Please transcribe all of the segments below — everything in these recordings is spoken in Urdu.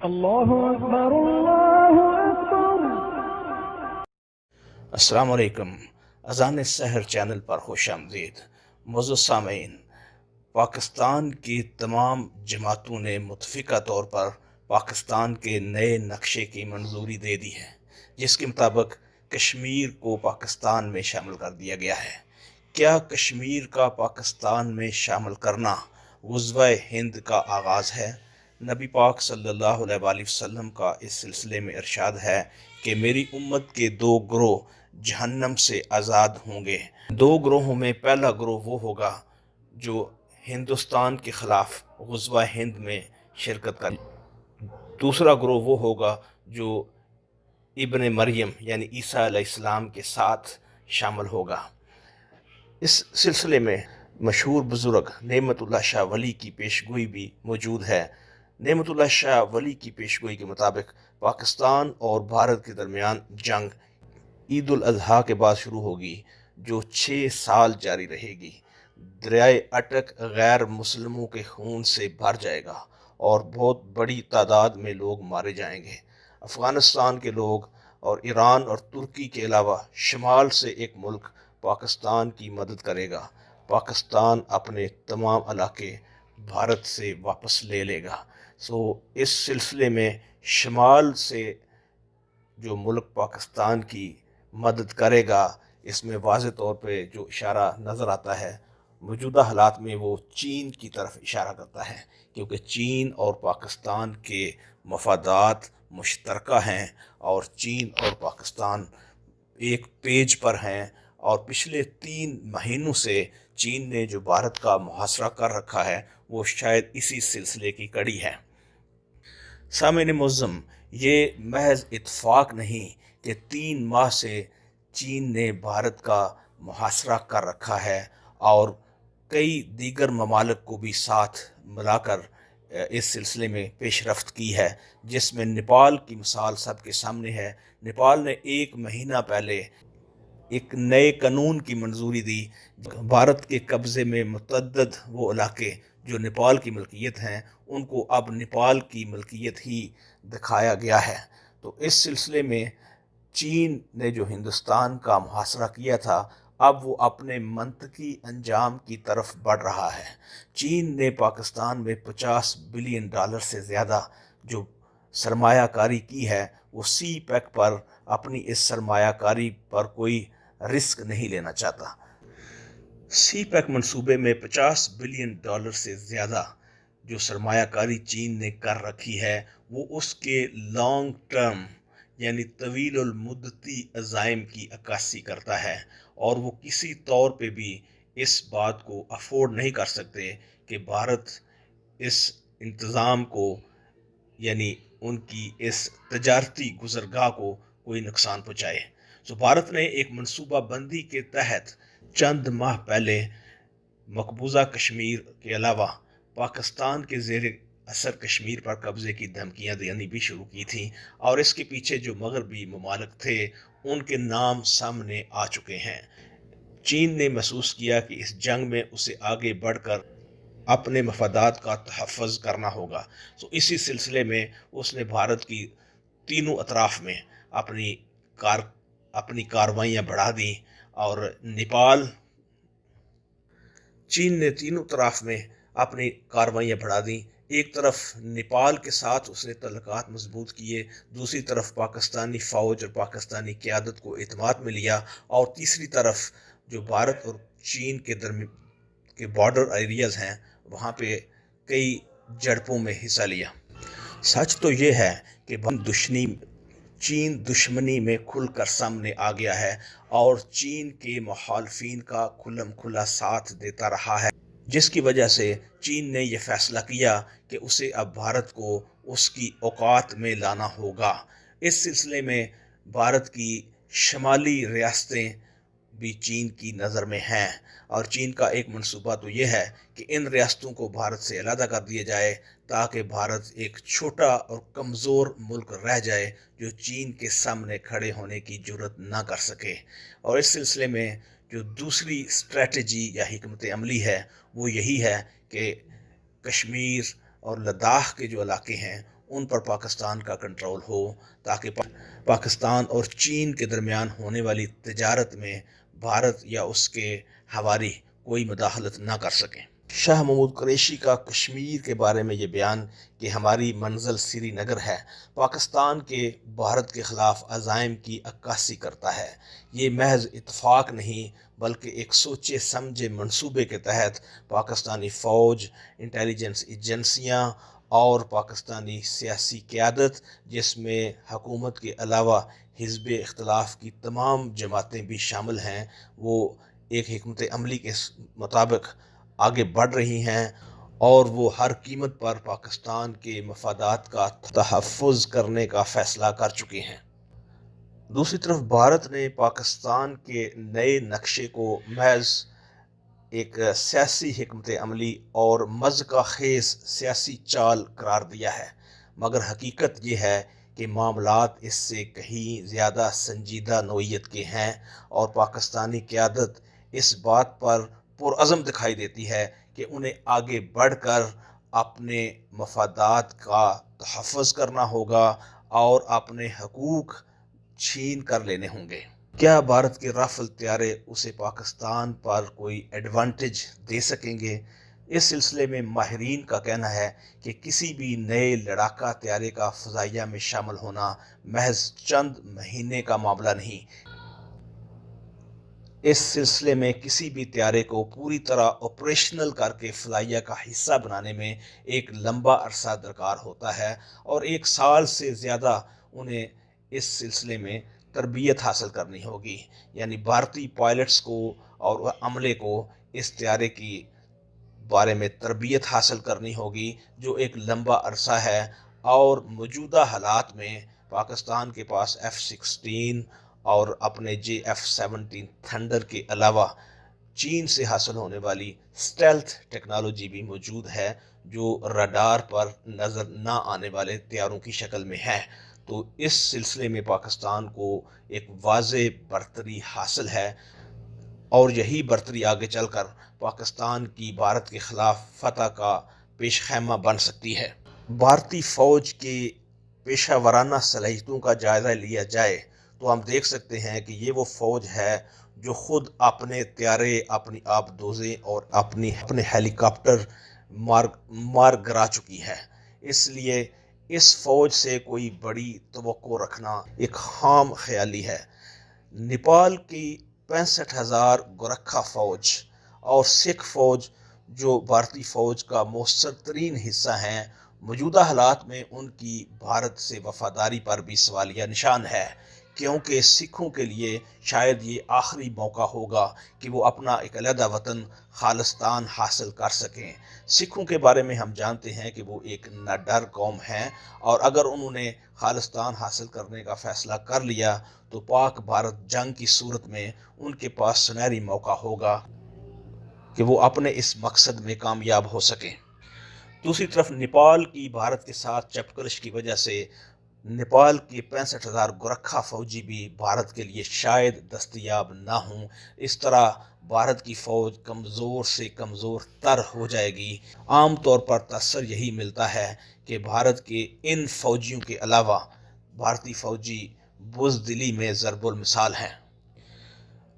اللہ اکبر اللہ اکبر۔ السلام علیکم۔ اذان سحر چینل پر خوش آمدید۔ معزز سامعین، پاکستان کی تمام جماعتوں نے متفقہ طور پر پاکستان کے نئے نقشے کی منظوری دے دی ہے، جس کے مطابق کشمیر کو پاکستان میں شامل کر دیا گیا ہے۔ کیا کشمیر کا پاکستان میں شامل کرنا غزوہ ہند کا آغاز ہے؟ نبی پاک صلی اللہ علیہ وآلہ وسلم کا اس سلسلے میں ارشاد ہے کہ میری امت کے دو گروہ جہنم سے آزاد ہوں گے۔ دو گروہوں میں پہلا گروہ وہ ہوگا جو ہندوستان کے خلاف غزوہ ہند میں شرکت کرے، دوسرا گروہ وہ ہوگا جو ابن مریم یعنی عیسیٰ علیہ السلام کے ساتھ شامل ہوگا۔ اس سلسلے میں مشہور بزرگ نعمت اللہ شاہ ولی کی پیشگوئی بھی موجود ہے۔ نعمت اللہ شاہ ولی کی پیشگوئی کے مطابق پاکستان اور بھارت کے درمیان جنگ عید الاضحیٰ کے بعد شروع ہوگی، جو 6 سال جاری رہے گی۔ دریائے اٹک غیر مسلموں کے خون سے بھر جائے گا اور بہت بڑی تعداد میں لوگ مارے جائیں گے۔ افغانستان کے لوگ اور ایران اور ترکی کے علاوہ شمال سے ایک ملک پاکستان کی مدد کرے گا۔ پاکستان اپنے تمام علاقے بھارت سے واپس لے لے گا۔ اس سلسلے میں شمال سے جو ملک پاکستان کی مدد کرے گا، اس میں واضح طور پہ جو اشارہ نظر آتا ہے موجودہ حالات میں وہ چین کی طرف اشارہ کرتا ہے، کیونکہ چین اور پاکستان کے مفادات مشترکہ ہیں اور چین اور پاکستان ایک پیج پر ہیں، اور پچھلے 3 مہینوں سے چین نے جو بھارت کا محاصرہ کر رکھا ہے وہ شاید اسی سلسلے کی کڑی ہے۔ سامعین معظم، یہ محض اتفاق نہیں کہ 3 ماہ سے چین نے بھارت کا محاصرہ کر رکھا ہے اور کئی دیگر ممالک کو بھی ساتھ ملا کر اس سلسلے میں پیش رفت کی ہے، جس میں نیپال کی مثال سب کے سامنے ہے۔ نیپال نے 1 مہینہ پہلے ایک نئے قانون کی منظوری دی۔ بھارت کے قبضے میں متعدد وہ علاقے جو نیپال کی ملکیت ہیں، ان کو اب نیپال کی ملکیت ہی دکھایا گیا ہے۔ تو اس سلسلے میں چین نے جو ہندوستان کا محاصرہ کیا تھا، اب وہ اپنے منطقی انجام کی طرف بڑھ رہا ہے۔ چین نے پاکستان میں $50 بلین سے زیادہ جو سرمایہ کاری کی ہے، وہ سی پیک پر اپنی اس سرمایہ کاری پر کوئی رسک نہیں لینا چاہتا۔ سی پیک منصوبے میں $50 بلین سے زیادہ جو سرمایہ کاری چین نے کر رکھی ہے، وہ اس کے لانگ ٹرم یعنی طویل المدتی عزائم کی عکاسی کرتا ہے، اور وہ کسی طور پہ بھی اس بات کو افورڈ نہیں کر سکتے کہ بھارت اس انتظام کو یعنی ان کی اس تجارتی گزرگاہ کو کوئی نقصان پہنچائے۔ بھارت نے ایک منصوبہ بندی کے تحت چند ماہ پہلے مقبوضہ کشمیر کے علاوہ پاکستان کے زیر اثر کشمیر پر قبضے کی دھمکیاں دینی بھی شروع کی تھیں، اور اس کے پیچھے جو مغربی ممالک تھے ان کے نام سامنے آ چکے ہیں۔ چین نے محسوس کیا کہ اس جنگ میں اسے آگے بڑھ کر اپنے مفادات کا تحفظ کرنا ہوگا، اسی سلسلے میں اس نے بھارت کی تینوں اطراف میں اپنی کارروائیاں بڑھا دیں، اور چین نے تینوں طرف میں اپنی کارروائیاں بڑھا دیں۔ ایک طرف نیپال کے ساتھ اس نے تعلقات مضبوط کیے، دوسری طرف پاکستانی فوج اور پاکستانی قیادت کو اعتماد میں لیا، اور تیسری طرف جو بھارت اور چین کے درمیان کے بارڈر ایریاز ہیں وہاں پہ کئی جھڑپوں میں حصہ لیا۔ سچ تو یہ ہے کہ چین دشمنی میں کھل کر سامنے آ گیا ہے اور چین کے مخالفین کا کھلم کھلا ساتھ دیتا رہا ہے، جس کی وجہ سے چین نے یہ فیصلہ کیا کہ اسے اب بھارت کو اس کی اوقات میں لانا ہوگا۔ اس سلسلے میں بھارت کی شمالی ریاستیں بھی چین کی نظر میں ہیں، اور چین کا ایک منصوبہ تو یہ ہے کہ ان ریاستوں کو بھارت سے علیحدہ کر دیا جائے تاکہ بھارت ایک چھوٹا اور کمزور ملک رہ جائے جو چین کے سامنے کھڑے ہونے کی جرات نہ کر سکے۔ اور اس سلسلے میں جو دوسری اسٹریٹجی یا حکمت عملی ہے وہ یہی ہے کہ کشمیر اور لداخ کے جو علاقے ہیں ان پر پاکستان کا کنٹرول ہو تاکہ پاکستان اور چین کے درمیان ہونے والی تجارت میں بھارت یا اس کے حوالی کوئی مداخلت نہ کر سکیں۔ شاہ محمود قریشی کا کشمیر کے بارے میں یہ بیان کہ ہماری منزل سری نگر ہے، پاکستان کے بھارت کے خلاف عزائم کی عکاسی کرتا ہے۔ یہ محض اتفاق نہیں بلکہ ایک سوچے سمجھے منصوبے کے تحت پاکستانی فوج، انٹیلیجنس ایجنسیاں اور پاکستانی سیاسی قیادت، جس میں حکومت کے علاوہ حزب اختلاف کی تمام جماعتیں بھی شامل ہیں، وہ ایک حکمت عملی کے مطابق آگے بڑھ رہی ہیں اور وہ ہر قیمت پر پاکستان کے مفادات کا تحفظ کرنے کا فیصلہ کر چکے ہیں۔ دوسری طرف بھارت نے پاکستان کے نئے نقشے کو محض ایک سیاسی حکمت عملی اور مضحکہ خیز سیاسی چال قرار دیا ہے، مگر حقیقت یہ ہے کہ معاملات اس سے کہیں زیادہ سنجیدہ نوعیت کے ہیں اور پاکستانی قیادت اس بات پر پرعزم دکھائی دیتی ہے کہ انہیں آگے بڑھ کر اپنے مفادات کا تحفظ کرنا ہوگا اور اپنے حقوق چھین کر لینے ہوں گے۔ کیا بھارت کے رافل طیارے اسے پاکستان پر کوئی ایڈوانٹیج دے سکیں گے؟ اس سلسلے میں ماہرین کا کہنا ہے کہ کسی بھی نئے لڑاکا طیارے کا فضائیہ میں شامل ہونا محض چند مہینے کا معاملہ نہیں۔ اس سلسلے میں کسی بھی طیارے کو پوری طرح آپریشنل کر کے فضائیہ کا حصہ بنانے میں ایک لمبا عرصہ درکار ہوتا ہے اور 1 سال سے زیادہ انہیں اس سلسلے میں تربیت حاصل کرنی ہوگی، یعنی بھارتی پائلٹس کو اور عملے کو اس طیارے کی بارے میں تربیت حاصل کرنی ہوگی، جو ایک لمبا عرصہ ہے اور موجودہ حالات میں پاکستان کے پاس F-16 اور اپنے F-17 تھنڈر کے علاوہ چین سے حاصل ہونے والی اسٹیلتھ ٹیکنالوجی بھی موجود ہے، جو راڈار پر نظر نہ آنے والے طیاروں کی شکل میں ہے۔ تو اس سلسلے میں پاکستان کو ایک واضح برتری حاصل ہے اور یہی برتری آگے چل کر پاکستان کی بھارت کے خلاف فتح کا پیش خیمہ بن سکتی ہے۔ بھارتی فوج کے پیشہ ورانہ صلاحیتوں کا جائزہ لیا جائے تو ہم دیکھ سکتے ہیں کہ یہ وہ فوج ہے جو خود اپنے طیارے، اپنی آبدوزیں اور اپنے ہیلی کاپٹر مار گرا چکی ہے۔ اس لیے اس فوج سے کوئی بڑی توقع رکھنا ایک خام خیالی ہے۔ نیپال کی 65,000 گورکھا فوج اور سکھ فوج جو بھارتی فوج کا مؤثر ترین حصہ ہیں، موجودہ حالات میں ان کی بھارت سے وفاداری پر بھی سوالیہ نشان ہے، کیونکہ سکھوں کے لیے شاید یہ آخری موقع ہوگا کہ وہ اپنا ایک علیحدہ وطن خالصتان حاصل کر سکیں۔ سکھوں کے بارے میں ہم جانتے ہیں کہ وہ ایک ناڈر قوم ہیں اور اگر انہوں نے خالصتان حاصل کرنے کا فیصلہ کر لیا تو پاک بھارت جنگ کی صورت میں ان کے پاس سنہری موقع ہوگا کہ وہ اپنے اس مقصد میں کامیاب ہو سکیں۔ دوسری طرف نیپال کی بھارت کے ساتھ چپکلش کی وجہ سے نیپال کے 65,000 گورکھا فوجی بھی بھارت کے لیے شاید دستیاب نہ ہوں۔ اس طرح بھارت کی فوج کمزور سے کمزور تر ہو جائے گی۔ عام طور پر تاثر یہی ملتا ہے کہ بھارت کے ان فوجیوں کے علاوہ بھارتی فوجی بزدلی میں ضرب المثال ہیں۔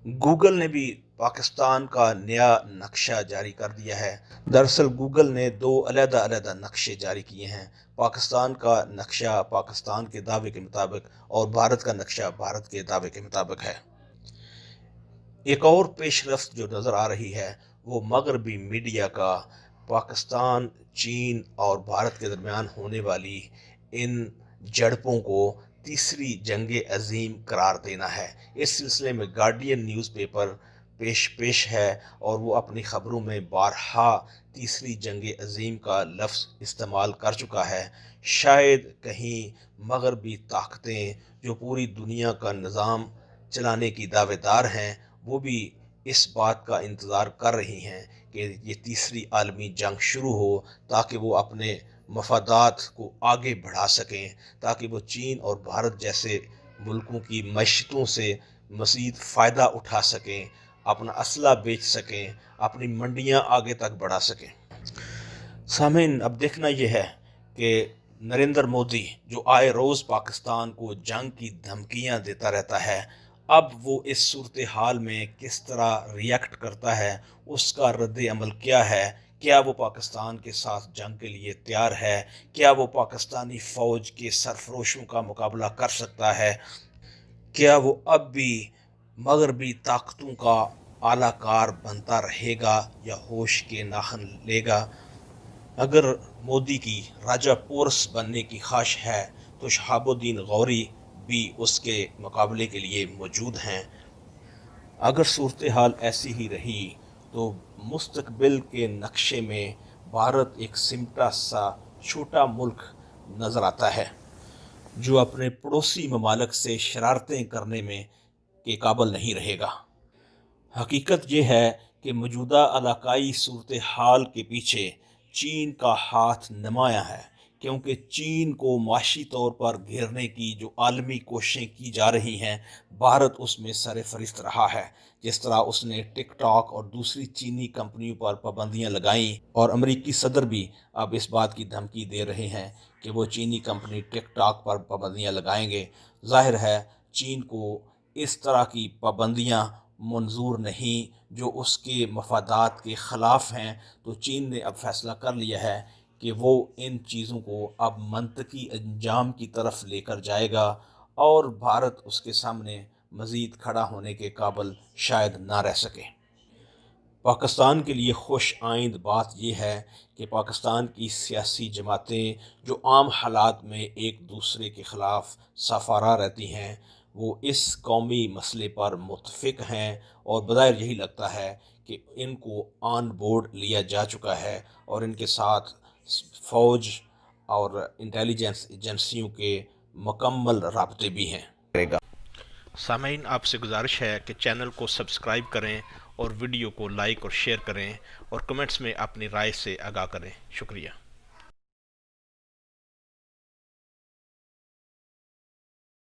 گوگل نے بھی پاکستان کا نیا نقشہ جاری کر دیا ہے۔ دراصل گوگل نے 2 علیحدہ نقشے جاری کیے ہیں۔ پاکستان کا نقشہ پاکستان کے دعوے کے مطابق اور بھارت کا نقشہ بھارت کے دعوے کے مطابق ہے۔ ایک اور پیش رفت جو نظر آ رہی ہے وہ مغربی میڈیا کا پاکستان، چین اور بھارت کے درمیان ہونے والی ان جھڑپوں کو تیسری جنگ عظیم قرار دینا ہے۔ اس سلسلے میں گارڈین نیوز پیپر پیش ہے اور وہ اپنی خبروں میں بارہا تیسری جنگ عظیم کا لفظ استعمال کر چکا ہے۔ شاید کہیں مغربی طاقتیں جو پوری دنیا کا نظام چلانے کی دعوے دار ہیں، وہ بھی اس بات کا انتظار کر رہی ہیں کہ یہ تیسری عالمی جنگ شروع ہو تاکہ وہ اپنے مفادات کو آگے بڑھا سکیں، تاکہ وہ چین اور بھارت جیسے ملکوں کی معیشتوں سے مزید فائدہ اٹھا سکیں، اپنا اسلحہ بیچ سکیں، اپنی منڈیاں آگے تک بڑھا سکیں۔ سامعین، اب دیکھنا یہ ہے کہ نریندر مودی جو آئے روز پاکستان کو جنگ کی دھمکیاں دیتا رہتا ہے، اب وہ اس صورتحال میں کس طرح ریئیکٹ کرتا ہے، اس کا رد عمل کیا ہے؟ کیا وہ پاکستان کے ساتھ جنگ کے لیے تیار ہے؟ کیا وہ پاکستانی فوج کے سرفروشوں کا مقابلہ کر سکتا ہے؟ کیا وہ اب بھی مغربی طاقتوں کا اعلی کار بنتا رہے گا یا ہوش کے ناخن لے گا؟ اگر مودی کی راجہ پورس بننے کی خواہش ہے تو شہاب الدین غوری بھی اس کے مقابلے کے لیے موجود ہیں۔ اگر صورتحال ایسی ہی رہی تو مستقبل کے نقشے میں بھارت ایک سمٹا سا چھوٹا ملک نظر آتا ہے جو اپنے پڑوسی ممالک سے شرارتیں کرنے میں کے قابل نہیں رہے گا۔ حقیقت یہ ہے کہ موجودہ علاقائی صورتحال کے پیچھے چین کا ہاتھ نمایاں ہے، کیونکہ چین کو معاشی طور پر گھیرنے کی جو عالمی کوششیں کی جا رہی ہیں، بھارت اس میں سر فہرست رہا ہے۔ جس طرح اس نے ٹک ٹاک اور دوسری چینی کمپنیوں پر پابندیاں لگائیں، اور امریکی صدر بھی اب اس بات کی دھمکی دے رہے ہیں کہ وہ چینی کمپنی ٹک ٹاک پر پابندیاں لگائیں گے۔ ظاہر ہے چین کو اس طرح کی پابندیاں منظور نہیں جو اس کے مفادات کے خلاف ہیں، تو چین نے اب فیصلہ کر لیا ہے کہ وہ ان چیزوں کو اب منطقی انجام کی طرف لے کر جائے گا، اور بھارت اس کے سامنے مزید کھڑا ہونے کے قابل شاید نہ رہ سکے۔ پاکستان کے لیے خوش آئند بات یہ ہے کہ پاکستان کی سیاسی جماعتیں جو عام حالات میں ایک دوسرے کے خلاف سفارہ رہتی ہیں، وہ اس قومی مسئلے پر متفق ہیں، اور بظاہر یہی لگتا ہے کہ ان کو آن بورڈ لیا جا چکا ہے، اور ان کے ساتھ فوج اور انٹیلیجنس ایجنسیوں کے مکمل رابطے بھی ہیں۔ سامعین، آپ سے گزارش ہے کہ چینل کو سبسکرائب کریں اور ویڈیو کو لائک اور شیئر کریں، اور کمنٹس میں اپنی رائے سے آگاہ کریں۔ شکریہ۔